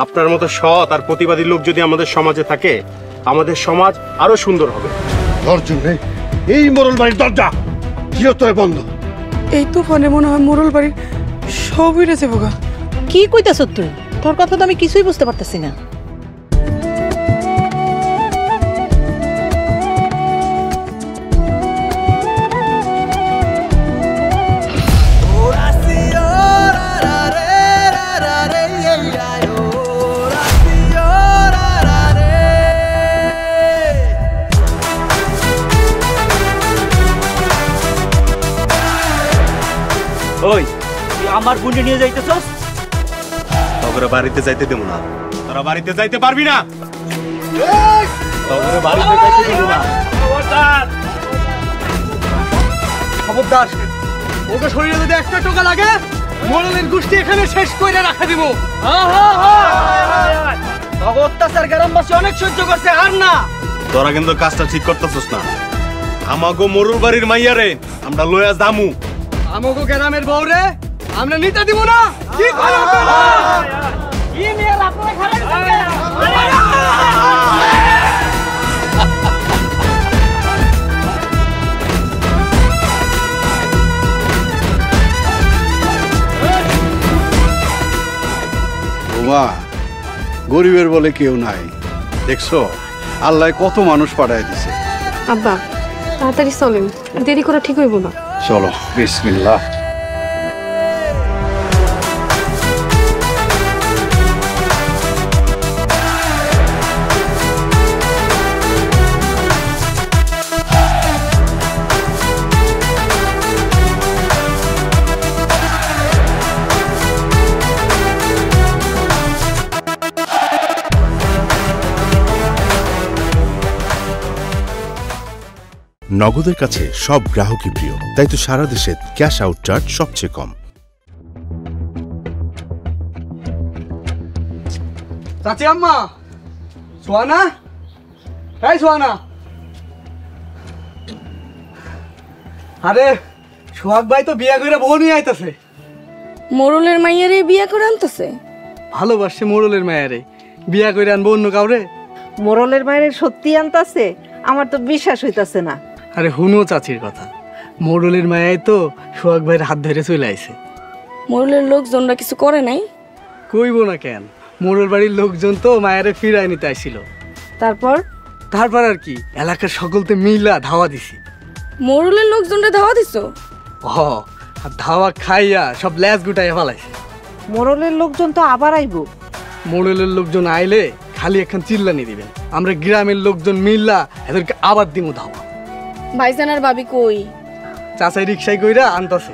আপনার মতো সৎ আর প্রতিবাদী লোক যদি আমাদের সমাজে থাকে, আমাদের সমাজ আরো সুন্দর হবে। দরজা নেই, এই মোড়ল বাড়ির দরজা চিরতরে বন্ধ। এই তুফানে মনে হয় মোড়ল বাড়ির সব উড়েছে বোকা। কি কইতাছ তুই? তোর কথা তো আমি কিছুই বুঝতে পারতেছি না। ওই তুই আমার বোনকে নিয়ে যাইতেছস? তোরা বাড়িতে যাইতে দেব না। তোরা বাড়িতে যাইতে পারবি না। তোরা বাড়িতে যাইতে দেব না। খবরদার, খবরদার। ওকে শরীরে যদি একটা টোকা লাগে, মোড়লের গোষ্ঠী এখানে শেষ করে রাখা দিব। তবে অত্যাচার গ্রামবাসী অনেক সহ্য করছে, আর না। তোরা কিন্তু কাজটা ঠিক করতেছস না। আমাগো মোড়ল বাড়ির মাইয়ারে আমরা লয়া যামু। আমাগো গ্রামের বউরে আমরা নিতে দিব না। কি করো তোরা? কি নিয়ে আপনারা খারাপ ওমা, গরিবের বলে কেউ নাই। দেখছো আল্লাহ কত মানুষ পাঠায় দিছে। আব্বা তাড়াতাড়ি চলেন, দেরি করা ঠিক হইব না। চলো, বিসমিল্লাহ। নগদের কাছে সব গ্রাহকই প্রিয়, তাই তো সারা দেশে ক্যাশ আউট চার্জ সবচেয়ে কম। চাচি আম্মা, সোয়ানা, এই সোয়ানা। আরে সোহাগ ভাই তো বিয়া করে বউ নিয়ে আইতাছে। মোড়লের মাইয়ারে বিয়া করে আনতেছে? ভালোবাসছে মোড়লের মায়ারে, বিয়া করে আনবো অন্য কাউরে? মোড়লের মায়ের সত্যি আনতাছে? আমার তো বিশ্বাস হইতাছে না। আরে হুনো চাচির কথা, মোড়লের মায়াই তো সোহাগ ভাইয়ের হাত ধরে চলে আইছে। মোড়লের লোকজনরা কিছু করে নাই? কইব না কেন, মোড়ল বাড়ির লোকজন তো মায়ারে ফিরায় নিতে আইছিল। তারপর আর কি, এলাকার সকলতে মিলা ধাওয়া দিছি। মোড়লের লোকজনরা ধাওয়া দিছো? আর ধাওয়া খাইয়া সব ল্যাস গুটাইয়া ফেলাইছে। মোড়লের লোকজন তো আবার আইব। মোড়লের লোকজন আইলে খালি এখন চিল্লানি দিবেন, আমরা গ্রামের লোকজন মিল্লা এদেরকে আবার দিমু ধাওয়া। ভাইজান আর ভাবি কই? চাচাই রিক্সায় কইরা আনতাছে।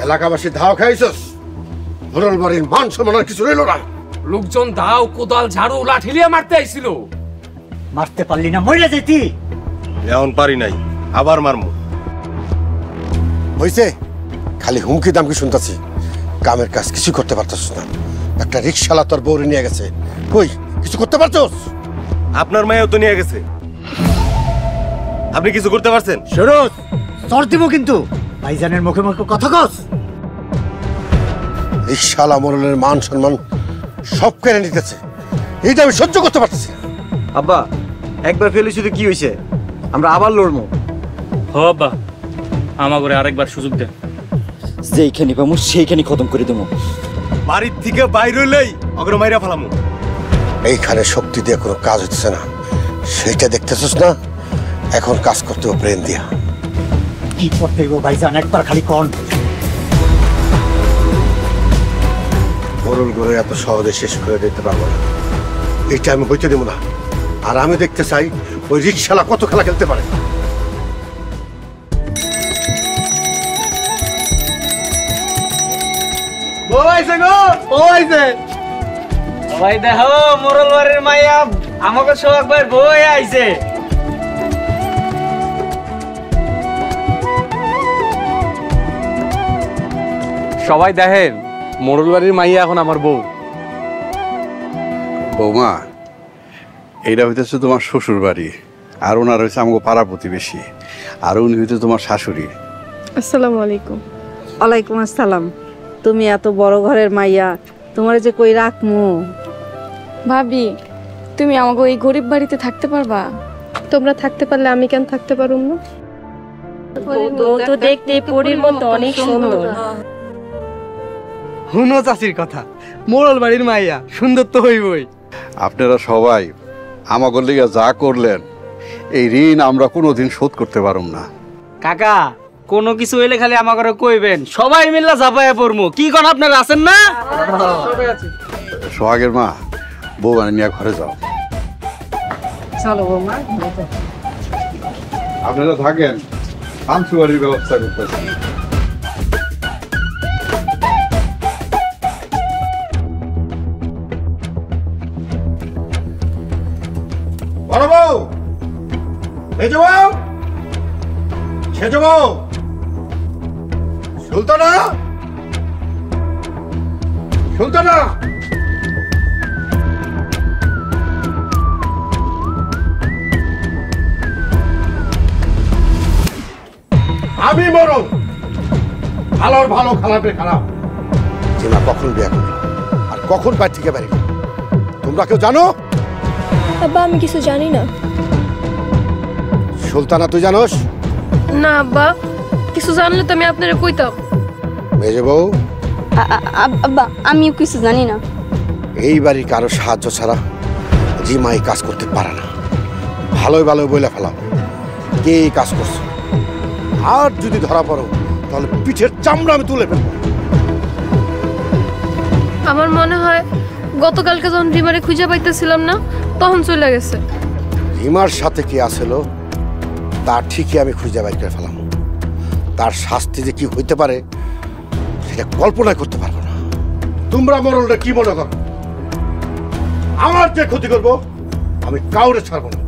এলাকাবাসী ধাও খাইছস, মোড়ল বাড়ির মান সম্মান আর কিছু রইল না। লোকজন দাও, কোদাল, ঝাড়ু, লাঠি লিয়ে মারতে আইছিল। মারতে পারলি না, মইরা যেতি। এখন পারি নাই, আবার মারমু। হইছে, খালি হুমকি দামকি শুনতাছি, কামের কাজ কিছু করতে পারতাস না। একটা রিক্সালা তোর বউরে নিয়ে গেছে, কই কিছু করতে পারছস? আপনার মায়েও তো নিয়ে গেছে, আপনি কিছু করতে পারছেন? সরোজ চর দিব কিন্তু, ভাইজানের মুখে মুখে কথা কস। রিক্সালা মোড়লের মান সম্মান সব কেড়ে নিতেছে, এইটা আমি সহ্য করতে পারতেছি না। আব্বা একবার ফেলি শুধু কি হইছে, আমরা আবার লড়মু। হ আব্বা, আমার করে আরেকবার সুযোগ দেন। যেইখানে পামু সেইখানে খতম করে দেবো। বাড়ির থেকে বাইর হইলেই অগ্র মাইরা ফেলামু। এইখানে শক্তি দিয়ে কোনো কাজ হচ্ছে না, সেইটা দেখতেছস না? এখন কাজ করতে হবে ব্রেন দিয়া। কি করতে গো ভাইজান, একবার খালি কন। মোড়ল ঘরে এত সহজে শেষ করে দিতে পারবো না, এইটা আমি হইতে দেবো না। আর আমি দেখতে চাই ওই রিক্সালা কত খেলা খেলতে পারে। ভাই দেখো, মোড়ল বাড়ির মাইয়া আমাকে সোহাগ ভাইয়ের বই আইছে। সবাই দেখেন মোড়ল বাড়ির মাইয়া এখন আমার বউ। বৌমা, এইটা হইতেছে তোমার শ্বশুর বাড়ি, আর ওনার হয়েছে আমাকে পাড়া প্রতিবেশী, আর উনি হইতে তোমার শাশুড়ি। আসসালামু আলাইকুম। ওয়ালাইকুম আসসালাম। তুমি এত বড় ঘরের মাইয়া, তোমার যে কই রাখমু? ভাবি, তুমি আমাকে এই গরিব বাড়িতে থাকতে পারবা? তোমরা থাকতে পারলে আমি কেন থাকতে পারুম না? তো দেখতে পরীর মতো অনেক সুন্দর। হুনো চাষির কথা, মোড়ল বাড়ির মাইয়া সুন্দর তো হইবই। আপনারা সবাই আমাকে লিগে যা করলেন, এই ঋণ আমরা কোনোদিন শোধ করতে পারব না। কাকা, কোনো কিছু হইলে খালি আমাকে কইবেন, সবাই মিল্লা ঝাপাইয়া পড়মু। কি কোন আপনারা আছেন না? সোহাগের মা, বউ নিয়ে ঘরে যাও। চলো বৌমা। আপনারা থাকেন, পান্সুয়ারির ব্যবস্থা করতেছি। বড় বউ, মেজ বউ, সেজ বউ, সুলতানা, সুলতানা, আমি মরণ, ভালোর ভালো, খারাপের খারাপ। চেনা কখন বিয়া করলো আর কখন বাড়ি থেকে বেরিয়ে গেল, তোমরা কেউ জানো? আব্বা, আমি কিছু জানি না। সুলতানা, তুই জানোস? না আব্বা, কিছু জানলে তো আমি আপনারে কইতাম। মেজ বউ, আব্বা, আমিও কিছু জানি না। এই বাড়ির কারো সাহায্য ছাড়া রিমা এই কাজ করতে পারে না। ভালোই ভালোই বলে ফেলাও কে এই কাজ করছে, আর যদি ধরা পড়ো তাহলে পিঠের চামড়া আমি তুলে ফেলবো। আমার মনে হয় গতকালকে যখন রিমারে খুঁজে পাইতেছিলাম না, তখন চলে গেছে। রিমার সাথে কে আসলো তা ঠিকই আমি খুঁজে বাইর করে ফেলাম। তার শাস্তি যে কি হইতে পারে সেটা কল্পনা করতে পারবো না। তোমরা মরলটা কি মনে করো? আমার যে ক্ষতি করবো আমি কাউরে ছাড়বো না।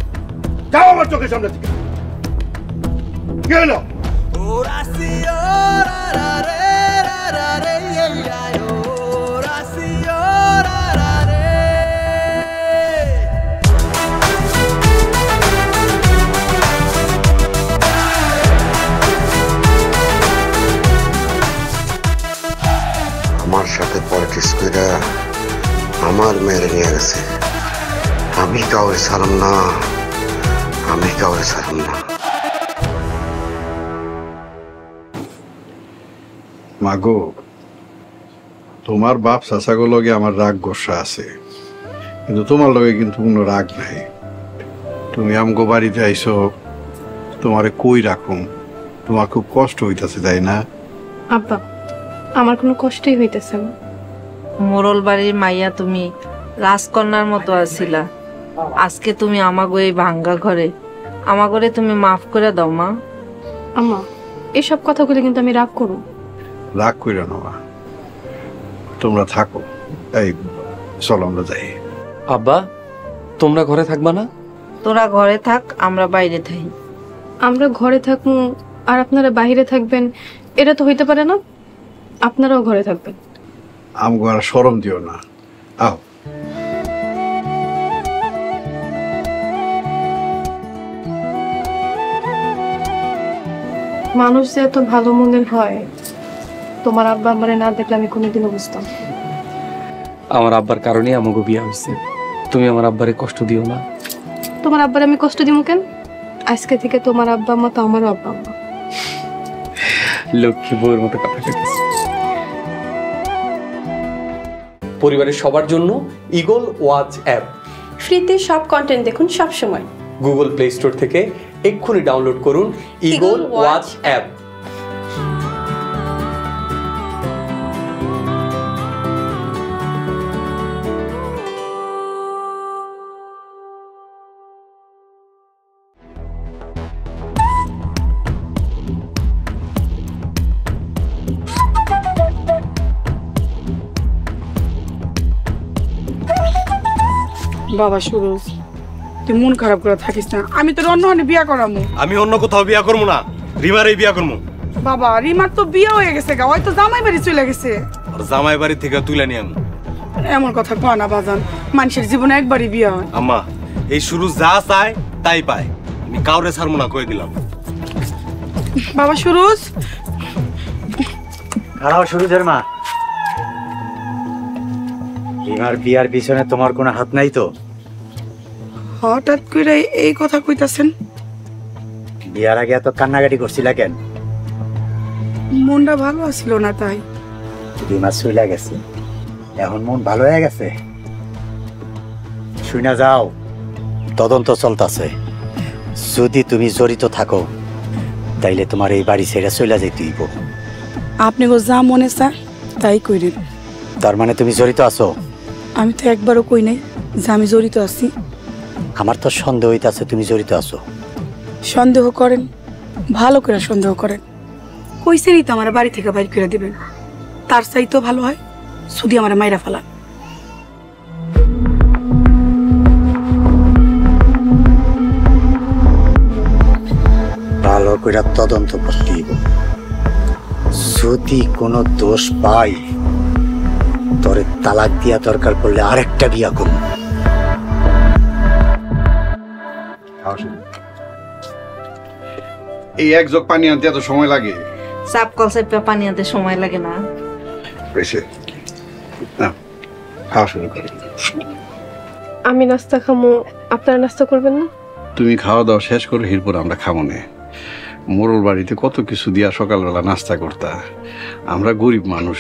যাও আমার চোখের সামনে থেকে। কি হলো? আমার সাথে পলিটিক্স করে আমার মেরে নিয়ে গেছে। আমি কাউরে ছাড়াম না, আমি কাউরে ছাড়াম না। মাগো, তোমার বাপ চাচাগো লগে আমার রাগ গোসা আছে, কিন্তু তোমার লগে কিন্তু কোনো রাগ নাই। তুমি আমগো বাড়িতে আইসো, তোমারে কই রাখুম, তোমার খুব কষ্ট হইতাছে, তাই না? আব্বা, আমার কোনো কষ্টই হইতেছে না। মোড়ল বাড়ির মাইয়া তুমি রাজকন্যার মতো আছিলা, আজকে তুমি আমাগো এই ভাঙ্গা ঘরে, আমাগরে তুমি মাফ করে দাও মা। আম্মা, এসব কথাগুলো কিন্তু আমি রাগ করব। রাগ কইরা না মা, তোমরা থাকো। এই চলো আমরা যাই। আব্বা, তোমরা ঘরে থাকবা না? তোরা ঘরে থাক, আমরা বাইরে থাকি। আমরা ঘরে থাকবো আর আপনারা বাইরে থাকবেন, এটা তো হইতে পারে না। আপনারাও ঘরে থাকবেন। আমগো আর শরম দিও না, আও। মানুষ যে এত ভালো মনের হয়, তোমার আব্বা আমারে না দেখলে আমি কোনোদিনও বুঝতাম। আমার আব্বার কারণেই আমাকে বিয়া হয়েছে। তুমি আমার আব্বারে কষ্ট দিও না। তোমার আব্বার আমি কষ্ট দিব কেন? আজকে থেকে তোমার আব্বা আম্মা তো আমারও আব্বা আম্মা। লক্ষ্মী বউয়ের মতো কথা কইতেছ। পরিবারের সবার জন্য ইগল ওয়াচ অ্যাপ ফ্রিতে সব কন্টেন্ট দেখুন সব সময়। গুগল প্লে স্টোর থেকে এক্ষুনি ডাউনলোড করুন ইগল ওয়াচ অ্যাপ। বাবা সুরজ, তুই মন খারাপ করে থাকিস না, আমি তোর অন্য বিয়া করামু। আমি অন্য কোথাও বিয়া করবো না, রিমারেই বিয়া করবো। বাবা রিমার তো বিয়ে হয়ে গেছে গা, হয়তো জামাই বাড়ি চলে গেছে। আর জামাই বাড়ি থেকে তুলে নিয়ে আমি এমন কথা কয় না বাজান, মানুষের জীবনে একবারই বিয়ে হয়। আম্মা এই শুরু যা চায় তাই পায়, আমি কাউরে ছাড়বো না কয়ে দিলাম। বাবা সুরজ, খারাপ সুরজের মা, রিমার বিয়ার পিছনে তোমার কোনো হাত নাই তো? হঠাৎ করে এই কথা কইতাছেন? বিয়ার আগে এত কান্নাকাটি করছিলা কেন? মনটা ভালো আছিল না তাই। রিমা চলে গেছে, এখন মন ভালো হয়ে গেছে? শুনা যাও, তদন্ত চলতেছে। যদি তুমি জড়িত থাকো তাইলে তোমার এই বাড়ি ছেড়ে চলে যাইতে হইব। আপনি গো যা মনে চায় তাই কইরেন। তার মানে তুমি জড়িত আছো? আমি তো একবারও কই নাই যে আমি জড়িত আছি। আমার তো সন্দেহ হইতাছে তুমি জড়িত আছো। সন্দেহ করেন, ভালো করে সন্দেহ করেন। কইছেনই তো আমার বাড়ি থেকে বাইর করে দিবেন, তার চাইতো ভালো হয় শুধু আমার মাইরা ফেলা। ভালো করে তদন্ত করতে হইব। যদি কোনো দোষ পাই তোরে তালাক দিয়া দরকার পড়লে আরেকটা বিয়া করব। এই এক জগ পানি আনতে এত সময় লাগে? চাপ কল চাপা পানি আনতে সময় লাগে না। বেশি না, খাওয়া শুরু করো। আমি নাস্তা খামো, আপনারা নাস্তা করবেন না? তুমি খাওয়া দাওয়া শেষ করে এরপর আমরা খাবো না। মোড়ল বাড়িতে কত কিছু দিয়া সকালবেলা নাস্তা করতা, আমরা গরিব মানুষ,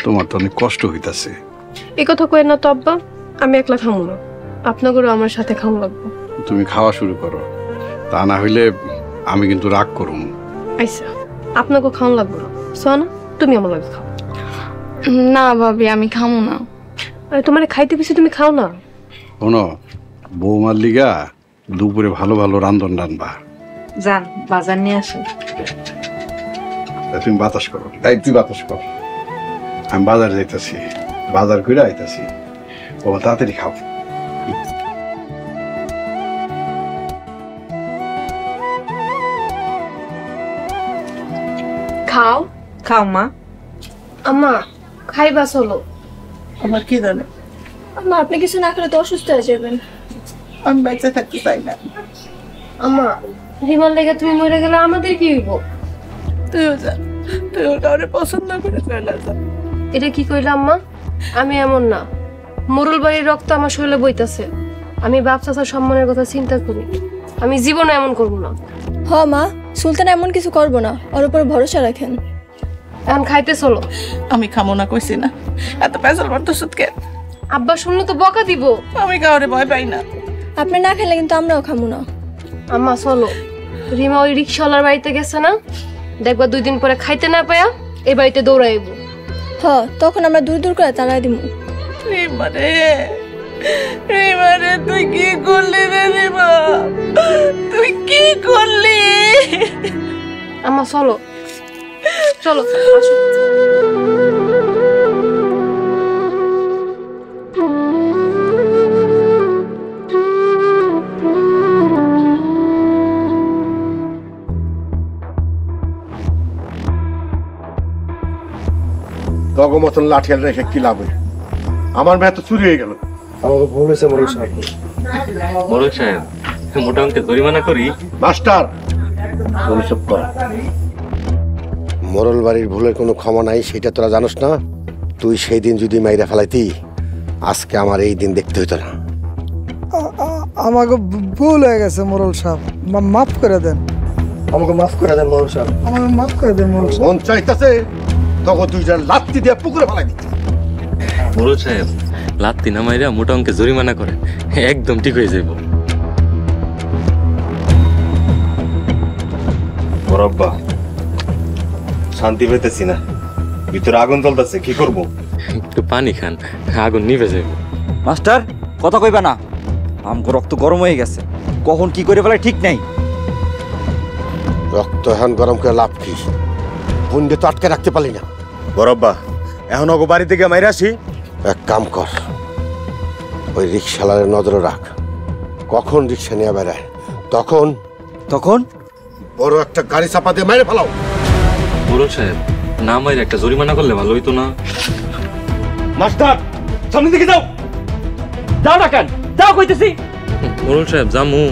তোমার তো অনেক কষ্ট হইতাছে। এই কথা কই না তো আব্বা, আমি একলা খামো না, আপনাদেরও আমার সাথে খাওয়া লাগবে। তুমি খাওয়া শুরু করো, তা না হইলে আমি কিন্তু রাগ করুম। আচ্ছা, আপনাকে খাওয়া লাগবে না। সোনা, তুমি আমার লাগে খাও। না ভাবি, আমি খামো না। আরে তোমার খাইতে বেশি, তুমি খাও না। শোনো, বৌমার লিগা দুপুরে ভালো ভালো রান্ধন রানবা। যান বাজার নিয়ে আসেন। তুমি বাতাস করো, তাই তুই বাতাস কর। আমি বাজার যাইতাছি, বাজার করে আইতাছি। ও তাড়াতাড়ি খাও। খাও খাও মা। আম্মা খাইবা চলো। আমার কি জানে, আম্মা আপনি কিছু না খেলে তো অসুস্থ হয়ে যাবেন। আমি বেঁচে থাকতে চাই না। আম্মা রিমার লেগে তুমি মরে গেলে আমাদের কি হইব? তুইও যা, তুই ওর কাউরে পছন্দ করে চলে যা। এটা কি কইলা আম্মা? আমি এমন না, মোরল বাড়ির রক্ত আমার শরীরে বইতাছে। আমি বাপ চাচার সম্মানের কথা চিন্তা করি, আমি জীবনে এমন করব না। হ মা, সুলতান এমন কিছু করবো না, ওর উপর ভরসা রাখেন। এখন খাইতে চলো। আমি খামো না কইছি না, এত পেছাল পড়তো সুদকে। আব্বা শুনলে তো বকা দিব। আমি কাউরে ভয় পাই না। আপনি না খেলে কিন্তু আমরাও খামো না। আম্মা চলো, রিমা ওই রিক্সাওয়ালার বাড়িতে গেছে না, দেখবা 2 দিন পরে খাইতে না পায়া এই বাড়িতে দৌড়াইব। হ, তখন আমরা দূর দূর করে তাড়াই দিব। রিমারে, রিমারে তুই কি করলি রে রিমা? তুই কি করলি? আম্মা চলো, চলো আসো। তগ মতন লাঠিয়াল রেখে কি লাভ? আমার মেয়ে তো চুরি হয়ে গেল। আমাকে ভুল হয়েছে মোড়ল সাহেব। মোড়ল সাহেব, মোটামুটি জরিমানা করি। মাস্টার চুপ কর। মোড়ল বাড়ির ভুলের কোনো ক্ষমা নাই, সেটা তোরা জানোস না? তুই সেই দিন যদি মাইরা ফেলাইতি, আজকে আমার এই দিন দেখতে হইতো না। আমাকে ভুল হয়ে গেছে মোড়ল সাহেব, মাফ করে দেন। আমাকে মাফ করে দেন মোড়ল সাহেব। আমাকে মাফ করে দেন মোড়ল সাহেব। মন চাইতেছে তখন তুই যা লাত্তি দিয়ে পুকুরে ফেলাই দিতি। মোড়ল সাহেব, লাত্তি না মাইরা মোটা অঙ্কে জরিমানা করে, একদম ঠিক হয়ে যাইব। বরাব্বা শান্তি পেতেছি না, ভিতরে আগুন জ্বলতেছে, কি করব? একটু পানি খান, আগুন নিভে যাইব। মাস্টার কথা কইবা না, আমগো রক্ত গরম হয়ে গেছে, কখন কি করে ফেলে ঠিক নাই। রক্ত এখন গরম করে লাভ কি? বুনকে তো আটকে রাখতে পারলি না। বরাব্বা এখন ওগো বাড়ি থেকে মাইরা আসি। এক কাম কর, ওই রিক্সাওয়ালার নজরে রাখ, কখন রিক্সা নিয়ে বেড়ায় তখন তখন বড় একটা গাড়ি চাপা দিয়ে মেরে ফেলাও। মোরল সাহেব না মাইরে একটা জরিমানা করলে ভালো হইতো না। মাস্টার সামনে দিকে যাও। যাও না কেন, যাও কইতেছি। মোরল সাহেব জামু।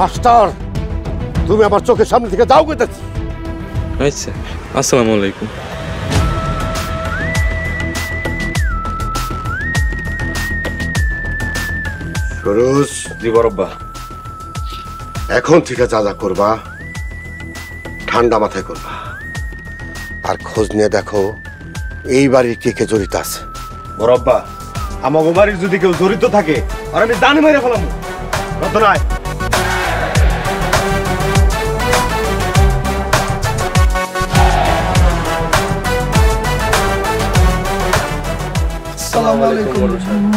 মাস্টার তুমি আমার চোখের সামনে থেকে যাও কইতাছি। আচ্ছা, আসসালামু আলাইকুম। সুরজ। জি বড়ব্বা। এখন থেকে যা যা করবা ঠান্ডা মাথায় করবা, আর খোঁজ নিয়ে দেখো এই বাড়ির কে কে জড়িত আছে। বড়ব্বা, আমাগো বাড়ির যদি কেউ জড়িত থাকে আর আমি জানি মেরে ফেলাম। রতনায় আসসালামু আলাইকুম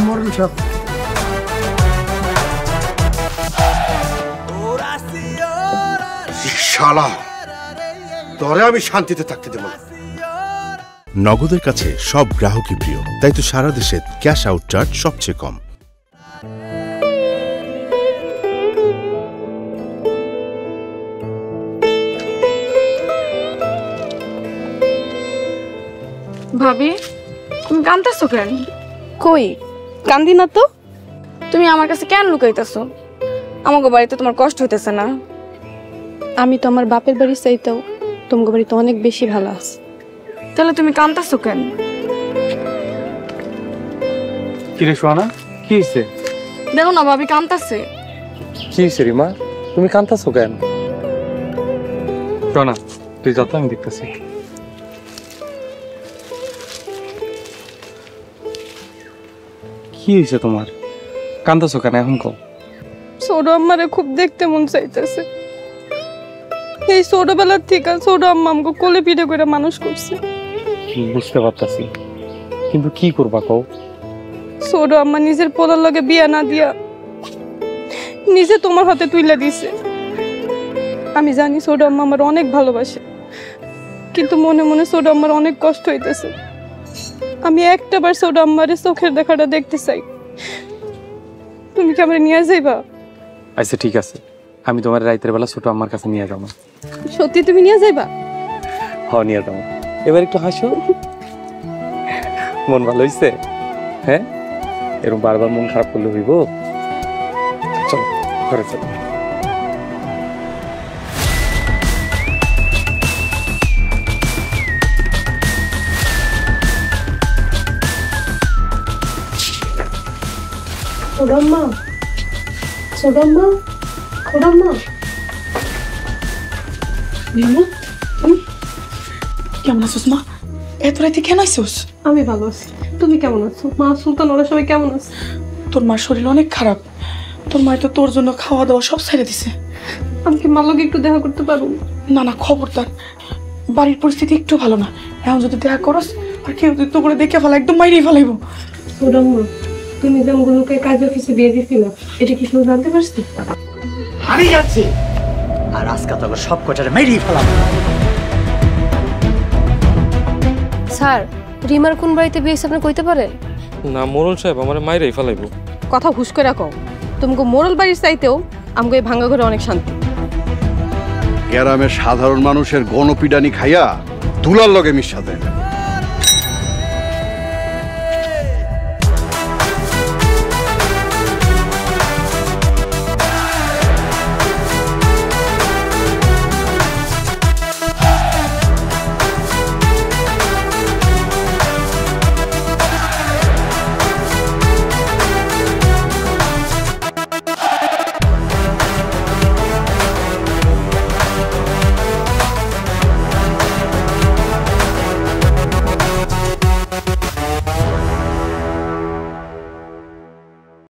মোরল সাহেব। শালা তোরে আমি শান্তিতে থাকতে দেব না। নগদের কাছে সব গ্রাহকই প্রিয়, তাই তো সারা দেশে ক্যাশ আউট চার্জ সবচেয়ে কম। ভাবি তুমি কাঁদতেছো কেন? কই কান্দি না তো। তুমি আমার কাছে কেন লুকাইতেছো? আমাকে বাড়িতে তোমার কষ্ট হইতেছে না? আমি তো আমার বাপের বাড়ি চাইতেও তোমাকে বাড়িতে অনেক বেশি ভালো আছে। তাহলে তুমি কাঁদতেছো কেন? কি রে সোহানা, কি হয়েছে? দেখো না ভাবি কাঁদতেছে। কি হয়েছে রিমা, তুমি কাঁদতেছো কেন? সোহানা তুই যত, আমি দেখতেছি। কি হয়েছে তোমার, কাঁদতেছো কেন এখন কও? ছোট আম্মারে খুব দেখতে মন চাইতেছে। এই ছোটবেলার থেকে ছোট আম্মা আমাকে কোলে পিঠে করে মানুষ করছে। বুঝতে পারতাছি, কিন্তু কি করবা কও? ছোট আম্মা নিজের পোলার লগে বিয়া না দিয়া নিজে তোমার হাতে তুইলা দিছে। আমি জানি ছোট আম্মা আমার অনেক ভালোবাসে, কিন্তু মনে মনে ছোট আম্মার অনেক কষ্ট হইতেছে। আমি একটাবার ছোট আম্মারে চোখের দেখাটা দেখতে চাই। তুমি কি আমার নিয়ে যাইবা? আচ্ছা ঠিক আছে, আমি তোমার রাইতের বেলা ছোট আম্মার কাছে নিয়ে যাবো। সত্যি তুমি নিয়ে যাইবা? হ্যাঁ নিয়ে যাবো। এবার একটু হাসো, মন ভালো হয়েছে? হ্যাঁ, এরকম বারবার মন খারাপ করলে হইব? চলো ঘরে চলো। ছোটম্মা, ছোটম্মা, ছোটম্মা। কেমন আছোস মা? এত রাতে কেন আইছোস? আমি ভালো আছি, তুমি কেমন আছো? মা সুলতান ওরা সবাই কেমন আছে? তোর মার শরীর অনেক খারাপ। তোর মা তো তোর জন্য খাওয়া দাওয়া সব ছেড়ে দিছে। আমি কি মার লগে একটু দেখা করতে পারবো? না না, খবরদার। বাড়ির পরিস্থিতি একটু ভালো না। এখন যদি দেখা করস আর কেউ যদি তো করে দেখে ফেলা, একদম মাইরেই ফেলাইব। ছোটম্মা, তুমি যে আমগুলোকে কাজ অফিসে দিয়ে দিছিলে, এটা কি শুধু জানতে পারছি? আমি যাচ্ছি, আর আজকে তোকে সব কটারে মেরেই ফেলাম। স্যার, রিমার কোন বাড়িতে বিয়ে হয়েছে আপনি কইতে পারেন? না মোরল সাহেব আমার মাইরাই ফেলাইবো। কথা হুশ করে রাখো। তোমাকে মোরল বাড়ির চাইতেও আমাকে এই ভাঙ্গা ঘরে অনেক শান্তি। গ্রামের সাধারণ মানুষের গণপিডানি খাইয়া দুলার লগে মিশা দেয়।